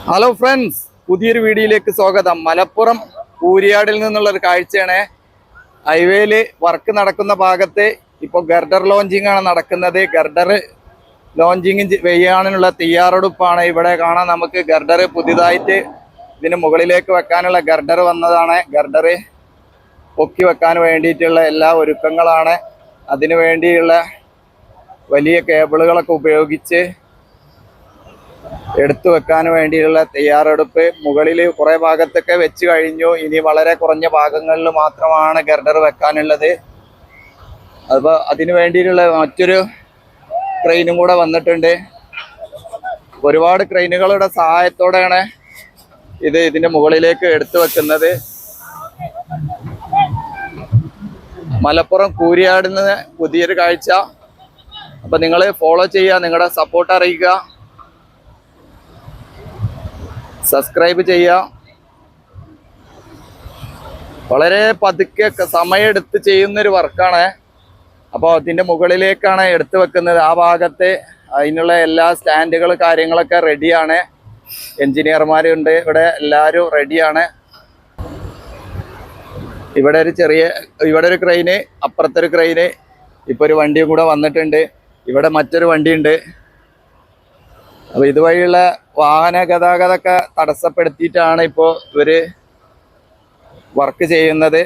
Hello friends, പുതിയൊരു വീഡിയോയിലേക്ക് സ്വാഗതം. മലപ്പുറം കൂരിയാടിൽ നിന്നുള്ള ഒരു കാഴ്ചയാണ്. ഹൈവേയിൽ വർക്ക് നടക്കുന്ന ഭാഗത്ത് ഇപ്പോൾ ഗർഡർ ലോഞ്ചിങ് ആണ് നടക്കുന്നത്. ഗർഡർ ലോഞ്ചിങ് ചെയ്യാനുള്ള തയ്യാറെടുപ്പാണ്. ഇവിടെ കാണാൻ നമുക്ക് ഗർഡർ പുതിയതായിട്ട് ഇതിന് മുകളിലേക്ക് വെക്കാനുള്ള ഗർഡർ വന്നതാണ്. ഗർഡർ പൊക്കി വെക്കാൻ വേണ്ടിയിട്ടുള്ള എല്ലാ ഒരുക്കങ്ങളാണ്. അതിനു വേണ്ടിയുള്ള വലിയ കേബിളുകളൊക്കെ ഉപയോഗിച്ച് എടുത്തു വെക്കാൻ വേണ്ടിയുള്ള തയ്യാറെടുപ്പ്. മുകളിൽ കുറേ ഭാഗത്തൊക്കെ വെച്ച് കഴിഞ്ഞു. ഇനി വളരെ കുറഞ്ഞ ഭാഗങ്ങളിൽ മാത്രമാണ് ഗർഡർ വെക്കാനുള്ളത്. അപ്പോൾ അതിനു വേണ്ടിയിട്ടുള്ള മറ്റൊരു ക്രെയിനും കൂടെ വന്നിട്ടുണ്ട്. ഒരുപാട് ക്രെയിനുകളുടെ സഹായത്തോടെയാണ് ഇതിൻ്റെ മുകളിലേക്ക് എടുത്തു വെക്കുന്നത്. മലപ്പുറം കൂരിയാടിൽ നിന്ന് പുതിയൊരു കാഴ്ച. അപ്പോൾ നിങ്ങൾ ഫോളോ ചെയ്യുക, നിങ്ങളുടെ സപ്പോർട്ട് അറിയിക്കുക, സബ്സ്ക്രൈബ് ചെയ്യുക. വളരെ പതുക്കെ സമയമെടുത്ത് ചെയ്യുന്നൊരു വർക്കാണ്. അപ്പോൾ അതിൻ്റെ മുകളിലേക്കാണ് എടുത്തു വെക്കുന്നത്. ആ ഭാഗത്ത് അതിനുള്ള എല്ലാ സ്റ്റാൻഡുകൾ കാര്യങ്ങളൊക്കെ റെഡിയാണ്. എൻജിനീയർമാരുണ്ട് ഇവിടെ, എല്ലാവരും റെഡിയാണ്. ഇവിടെ ഒരു ക്രെയിന്, അപ്പുറത്തൊരു ക്രെയിന്, ഇപ്പോൾ ഒരു വണ്ടിയും കൂടെ വന്നിട്ടുണ്ട്. ഇവിടെ മറ്റൊരു വണ്ടിയുണ്ട്. അപ്പോൾ ഇതുവഴിയുള്ള വാഹന ഗതാഗതമൊക്കെ തടസ്സപ്പെടുത്തിയിട്ടാണ് ഇപ്പോൾ ഇവർ വർക്ക് ചെയ്യുന്നത്.